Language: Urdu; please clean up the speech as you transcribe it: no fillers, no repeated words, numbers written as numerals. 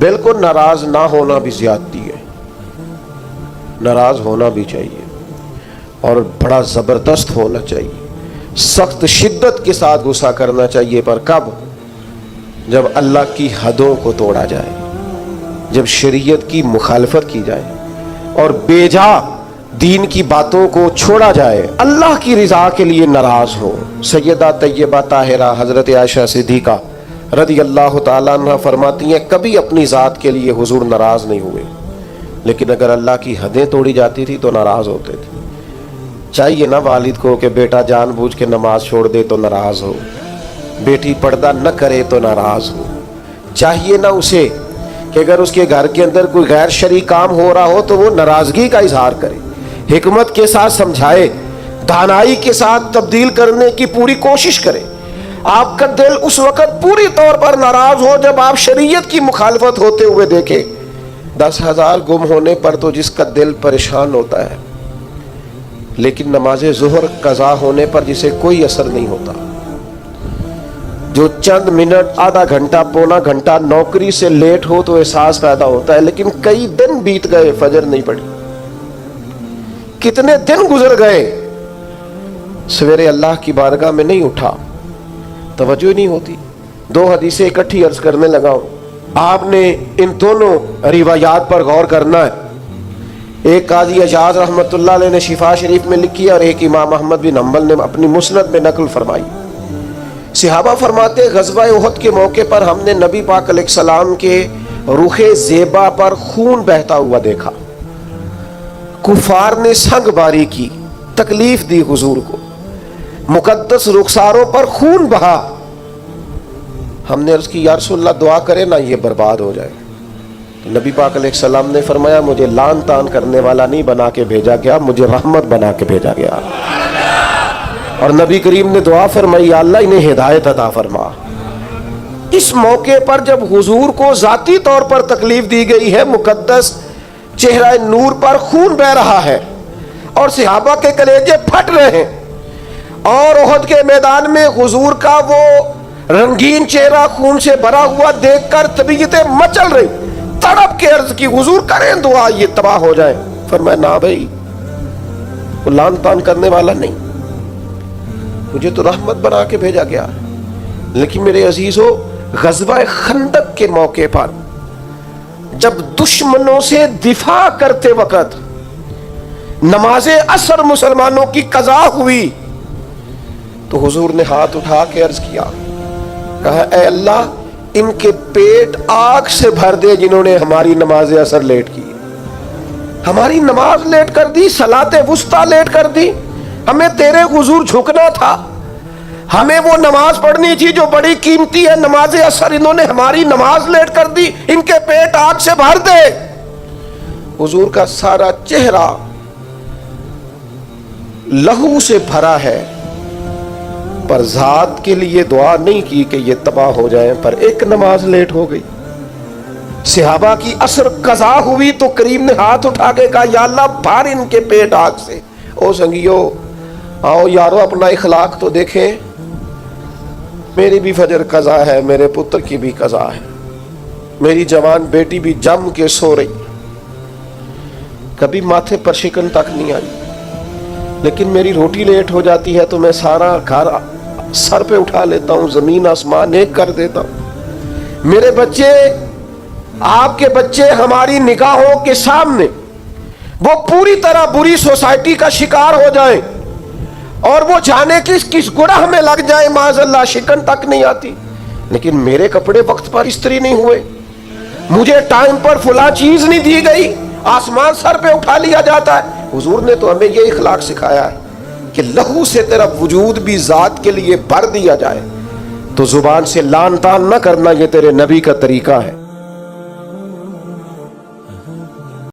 بالکل ناراض نہ ہونا بھی زیادتی ہے، ناراض ہونا بھی چاہیے اور بڑا زبردست ہونا چاہیے، سخت شدت کے ساتھ غصہ کرنا چاہیے، پر کب؟ جب اللہ کی حدوں کو توڑا جائے، جب شریعت کی مخالفت کی جائے اور بے جا دین کی باتوں کو چھوڑا جائے، اللہ کی رضا کے لیے ناراض ہو۔ سیدہ طیبہ طاہرہ حضرت عائشہ صدیقہ رضی اللہ تعالیٰ عنہ فرماتی ہیں کبھی اپنی ذات کے لیے حضور ناراض نہیں ہوئے، لیکن اگر اللہ کی حدیں توڑی جاتی تھی تو ناراض ہوتے تھے۔ چاہیے نا والد کو کہ بیٹا جان بوجھ کے نماز چھوڑ دے تو ناراض ہو، بیٹی پردہ نہ کرے تو ناراض ہو، چاہیے نا اسے کہ اگر اس کے گھر کے اندر کوئی غیر شرعی کام ہو رہا ہو تو وہ ناراضگی کا اظہار کرے، حکمت کے ساتھ سمجھائے، دانائی کے ساتھ تبدیل کرنے کی پوری کوشش کرے۔ آپ کا دل اس وقت پوری طور پر ناراض ہو جب آپ شریعت کی مخالفت ہوتے ہوئے دیکھیں۔ 10,000 گم ہونے پر تو جس کا دل پریشان ہوتا ہے، لیکن نماز ظہر قضا ہونے پر جسے کوئی اثر نہیں ہوتا، جو چند منٹ، آدھا گھنٹہ، پونا گھنٹہ نوکری سے لیٹ ہو تو احساس پیدا ہوتا ہے، لیکن کئی دن بیت گئے فجر نہیں پڑی، کتنے دن گزر گئے سویرے اللہ کی بارگاہ میں نہیں اٹھا، توجہ ہی نہیں ہوتی۔ 2 حدیثیں اکٹھی عرض کرنے لگا ہوں، آپ نے ان دونوں روایات پر غور کرنا ہے۔ ایک قاضی اعجاز رحمۃ اللہ علیہ نے شفا شریف میں لکھی اور ایک امام احمد بن حنبل نے اپنی مسند میں نقل فرمائی۔ صحابہ فرماتے غزوہ احد کے موقع پر ہم نے نبی پاک علیہ السلام کے رخ زیبا پر خون بہتا ہوا دیکھا، کفار نے سنگ باری کی، تکلیف دی حضور کو، مقدس رخساروں پر خون بہا۔ ہم نے عرض کی یا رسول اللہ دعا کرے نا یہ برباد ہو جائے۔ نبی پاک علیہ السلام نے فرمایا مجھے لان تان کرنے والا نہیں بنا کے بھیجا گیا، مجھے رحمت بنا کے بھیجا گیا۔ اور نبی کریم نے دعا فرمائی یا اللہ انہیں ہدایت عطا فرما۔ اس موقع پر جب حضور کو ذاتی طور پر تکلیف دی گئی ہے، مقدس چہرہ نور پر خون بہ رہا ہے اور صحابہ کے کلیجے پھٹ رہے ہیں، اور احد کے میدان میں حضور کا وہ رنگین چہرہ خون سے بھرا ہوا دیکھ کر طبیعتیں مچل رہی، تڑپ کے عرض کی حضور کریں دعا یہ تباہ ہو جائے۔ فرمایا نا بھائی، وہ لان تان کرنے والا نہیں، مجھے تو رحمت بنا کے بھیجا گیا۔ لیکن میرے عزیزو، غزوہ خندق کے موقع پر جب دشمنوں سے دفاع کرتے وقت نماز عصر مسلمانوں کی قضا ہوئی تو حضور نے ہاتھ اٹھا کے عرض کیا، کہا اے اللہ ان کے پیٹ آگ سے بھر دے جنہوں نے ہماری نماز عصر لیٹ کی، ہماری نماز لیٹ کر دی، صلاۃ وسطیٰ لیٹ کر دی۔ ہمیں تیرے حضور جھکنا تھا، ہمیں وہ نماز پڑھنی تھی جو بڑی قیمتی ہے، نماز عصر انہوں نے ہماری نماز لیٹ کر دی، ان کے پیٹ آگ سے بھر دے۔ حضور کا سارا چہرہ لہو سے بھرا ہے، پر ذات کے لیے دعا نہیں کی کہ یہ تباہ ہو جائیں، پر ایک نماز لیٹ ہو گئی۔ صحابہ کی عصر قضا ہوئی تو کریم نے ہاتھ اٹھا کے کہا یا اللہ بھر ان کے پیٹ آگ سے۔ او سنگیو، آؤ یارو اپنا اخلاق تو دیکھیں، میری بھی فجر قضا ہے، میرے پتر کی بھی قضا ہے، میری جوان بیٹی بھی جم کے سو رہی، کبھی ماتھے پر شکن تک نہیں آئی، لیکن میری روٹی لیٹ ہو جاتی ہے تو میں سارا گھر سر پہ اٹھا لیتا ہوں، زمین آسمان ایک کر دیتا ہوں۔ میرے بچے، آپ کے بچے ہماری نگاہوں کے سامنے وہ پوری طرح بری سوسائٹی کا شکار ہو جائیں اور وہ جانے کس گناہ میں لگ جائے، معاذ اللہ شکن تک نہیں آتی، لیکن میرے کپڑے وقت پر استری نہیں ہوئے، مجھے ٹائم پر فلاں چیز نہیں دی گئی، آسمان سر پہ اٹھا لیا جاتا ہے۔ حضور نے تو ہمیں یہ اخلاق سکھایا ہے کہ لہو سے تیرا وجود بھی ذات کے لیے بھر دیا جائے، تو زبان سے لان تان نہ کرنا، یہ تیرے نبی کا طریقہ ہے۔